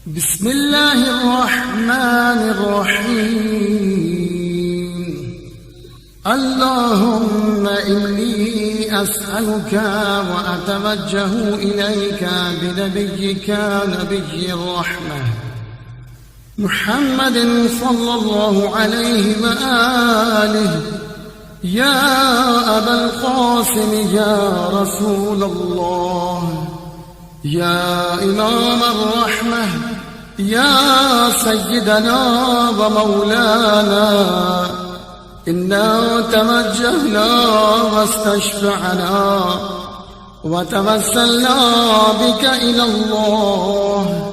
بسم الله الرحمن الرحيم. اللهم إني أسألك وأتوجه إليك بنبيك نبي الرحمة محمد صلى الله عليه وآله. يا أبا القاسم يا رسول الله، يا إمام الرحمة، يا سيدنا ومولانا، إنا توجهنا واستشفعنا وتوسلنا بك إلى الله،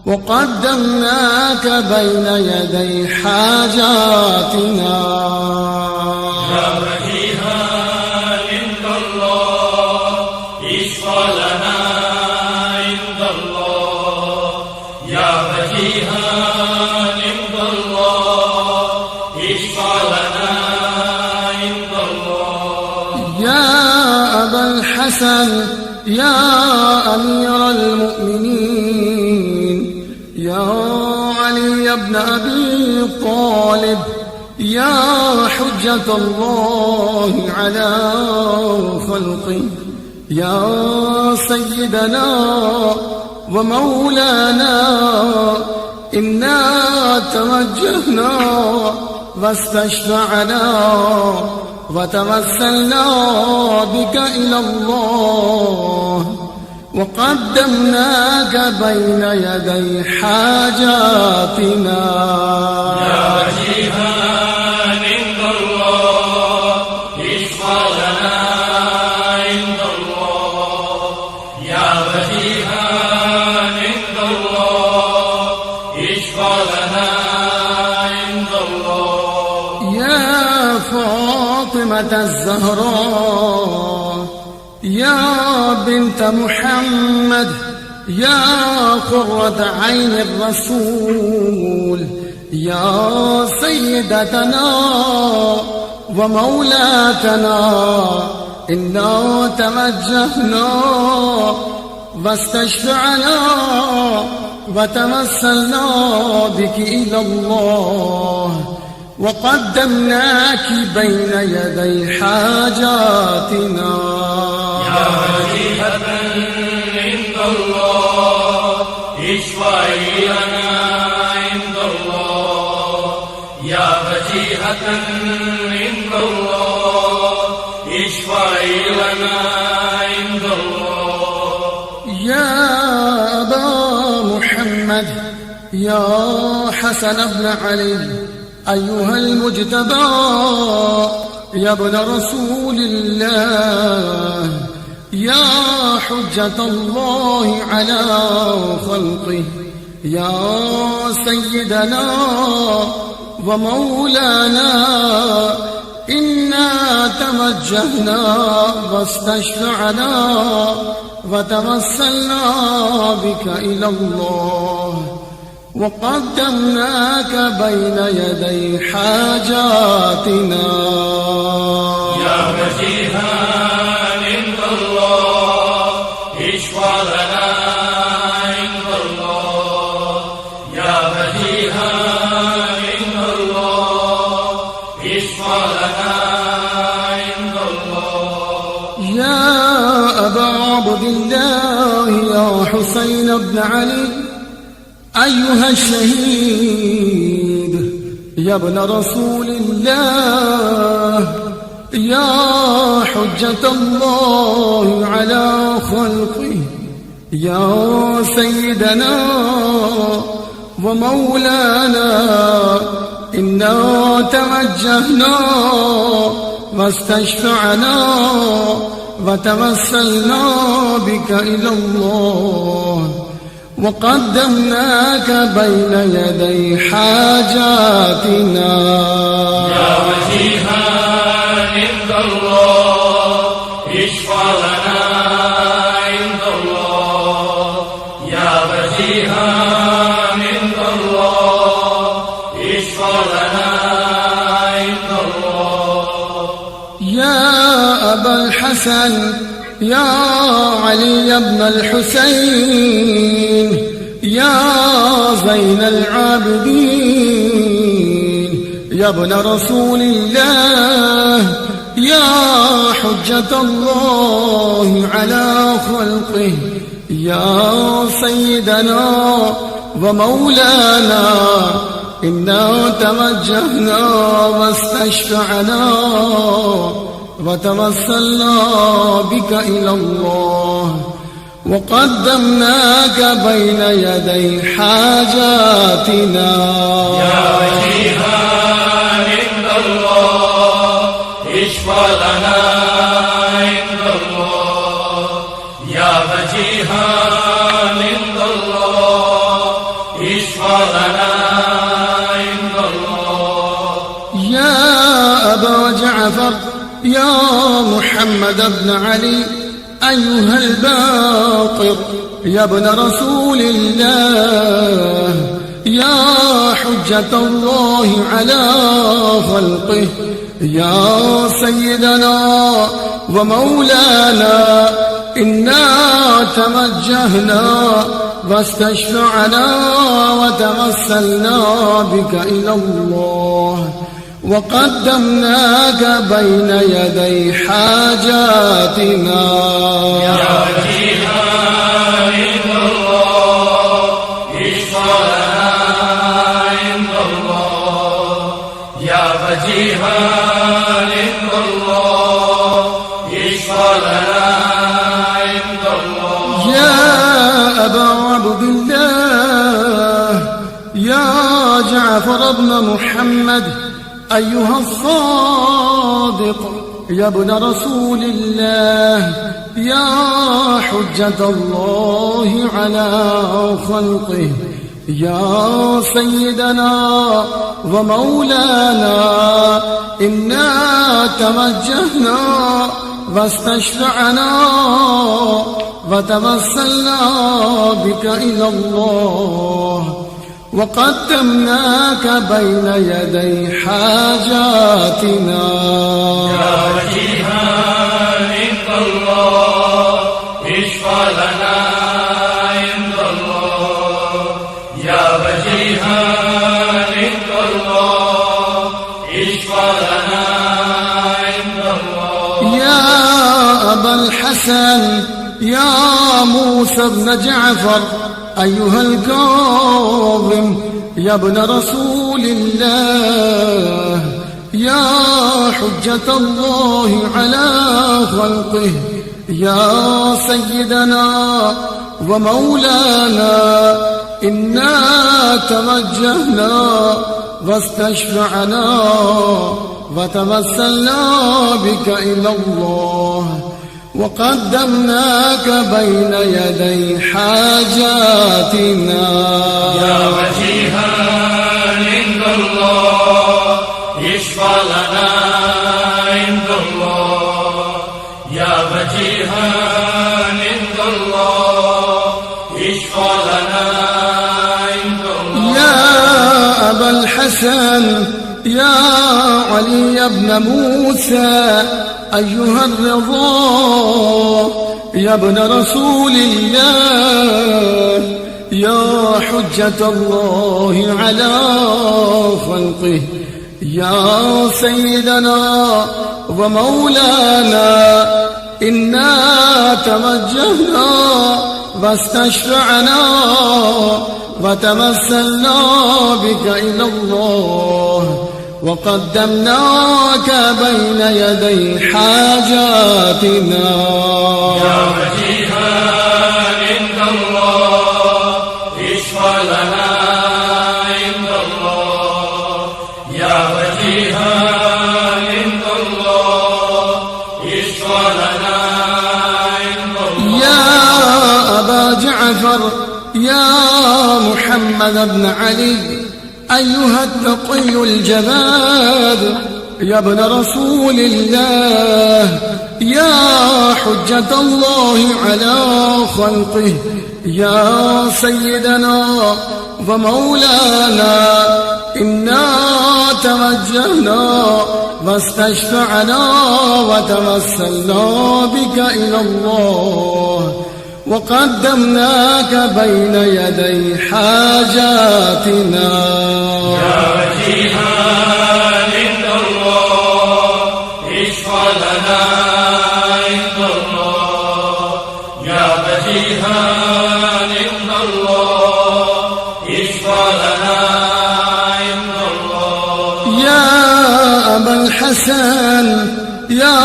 وقدمناك بين يدي حاجاتنا. يا وجيها عند الله اشفع لنا عند الله، يا وجيها عند الله اشفع لنا عند الله. يا أبا الحسن يا أمير المؤمنين، يا علي بن أبي طالب، يا حجة الله على خلقه، يا سيدنا ومولانا، إنا توجهنا واستشفعنا وتوسلنا بك إلى الله، وقدمناك بين يدي حاجاتنا. يا وجيها عند الله اشفع لنا عند الله، يا وجيها عند الله اشفع لنا عند الله. يا فاطمة الزهراء، يا بنت محمد، يا قرة عين الرسول، يا سيدتنا ومولاتنا، إنا توجهنا واستشفعنا وتوسلنا بك إلى الله، وقدمناك بين يدي حاجاتنا. يا وجيهة عند الله اشفعي لنا عند الله، يا وجيهة عند الله اشفعي لنا عند الله. يا أبا محمد، يا حسن بن علي، أيها المجتبى، يا ابن رسول الله، يا حجة الله على خلقه، يا سيدنا ومولانا، إنا توجهنا واستشفعنا وتوسلنا بك إلى الله، وقدمناك بين يدي حاجاتنا. يا وجيها عند الله اشفع لنا عند الله، يا وجيها عند الله اشفع لنا عند الله. يا أبا عبد الله، يا حسين بن علي، أيها الشهيد، يا ابن رسول الله، يا حجة الله على خلقه، يا سيدنا ومولانا، إنا توجهنا واستشفعنا وتوسلنا بك إلى الله، وقدمناك بين يدي حاجاتنا. يا وجيها عند الله اشفع لنا عند الله، يا وجيها عند الله اشفع لنا عند الله. يا أبا الحسن يا علي بن الحسين يا بين العابدين يا ابن رسول الله يا حجة الله على خلقه يا سيدنا ومولانا إنا توجهنا واستشفعنا وتوسلنا بك إلى الله وقدمناك بين يدي حاجاتنا يا وجيها عند الله اشفع لنا عند الله يا وجيها عند الله اشفع لنا عند الله يا أبا جعفر يا محمد بن علي أيها الباقر يا ابن رسول الله يا حجة الله على خلقه يا سيدنا ومولانا إنا توجهنا واستشفعنا وتوسلنا بك إلى الله وقدمناك بين يدي حاجاتنا يا وجيها عند الله اشفع لنا عند الله يا وجيها عند الله اشفع لنا عند الله يا أبا عبد الله يا جعفر بن محمد أيها الصادق يا ابن رسول الله يا حجة الله على خلقه يا سيدنا ومولانا إنا توجهنا واستشفعنا وتوسلنا بك إلى الله وقدمناك بين يدي حاجاتنا يا وجيها عند الله اشفع لنا عند الله يا وجيها عند الله اشفع لنا عند الله يا أبا الحسن يا موسى بن جعفر أيها الكاظم يا ابن رسول الله يا حجة الله على خلقه يا سيدنا ومولانا إنا توجهنا واستشفعنا وتوسلنا بك إلى الله وقدمناك بين يدي حاجاتنا يا وجيها عند الله اشفع لنا عند الله يا وجيها عند الله اشفع لنا عند الله يا أبا الحسن يا علي بن موسى أيها الرضا يا ابن رسول الله يا حجة الله على خلقه يا سيدنا ومولانا إنا توجهنا واستشفعنا وتمثلنا بك إلى الله وقدمناك بين يدي حاجاتنا يا وجيها عند الله اشفع لنا عند الله يا وجيها عند الله اشفع لنا عند الله يا أبا جعفر يا محمد بن علي أيها التقي الجباد يا ابن رسول الله يا حجة الله على خلقه يا سيدنا ومولانا إنا توجهنا واستشفعنا وتوسلنا بك إلى الله وقدمناك بين يدي حاجاتنا يا وجيها عند الله اشفع لنا عند الله يا وجيها عند الله اشفع لنا عند الله يا أبا الحسن يا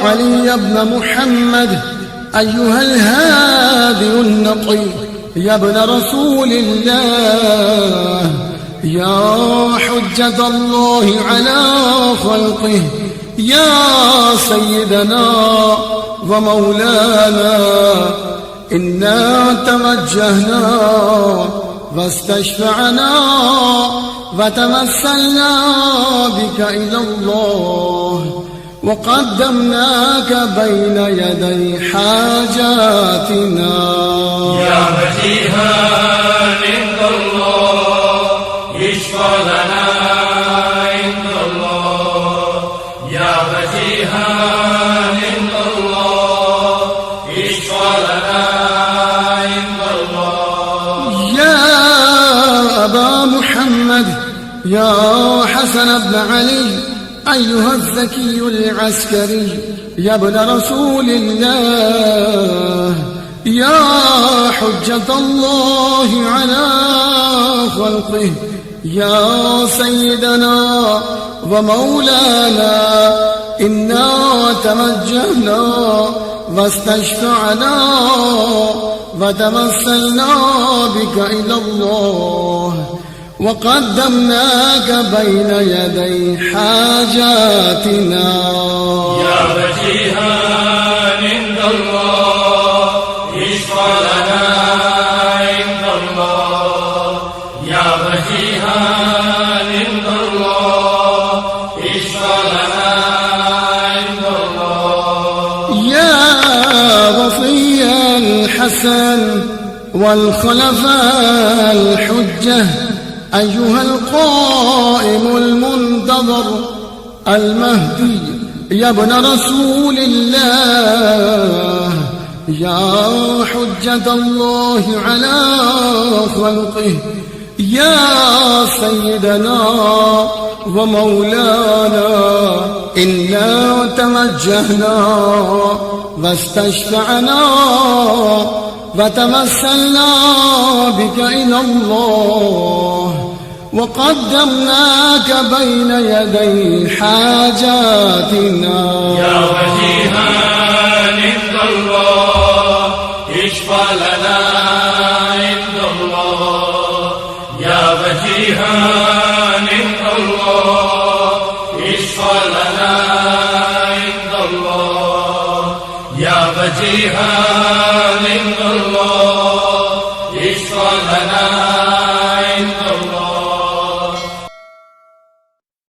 علي بن محمد أيها الهادي النقي يا ابن رسول الله يا حجة الله على خلقه يا سيدنا ومولانا إنا توجهنا واستشفعنا وتمثلنا بك إلى الله وقدمناك بين يدي حاجاتنا يا وجيها عند الله اشفع لنا عند الله يا وجيها عند الله اشفع لنا عند الله يا أبا محمد يا حسن بن علي أيها الذكي العسكري يا ابن رسول الله يا حجة الله على خلقه يا سيدنا ومولانا إنا توجهنا واستشفعنا وتمثلنا بك إلى الله وقدمناك بين يدي حاجاتنا يا وجيها عند الله اشفع لنا عند الله يا وجيها عند الله اشفع لنا عند الله يا وصي الحسن والخلفاء الحجة أيها القائم المنتظر المهدي يا ابن رسول الله يا حجة الله على خلقه يا سيدنا ومولانا إنا توجهنا واستشفعنا وتمثلنا بك إلى الله وقدمناك بين يدي حاجاتنا يا وجيها عند الله اشفع لنا عند الله يا وجيها عند الله اشفع لنا عند الله يا وجيها عند الله اشفع لنا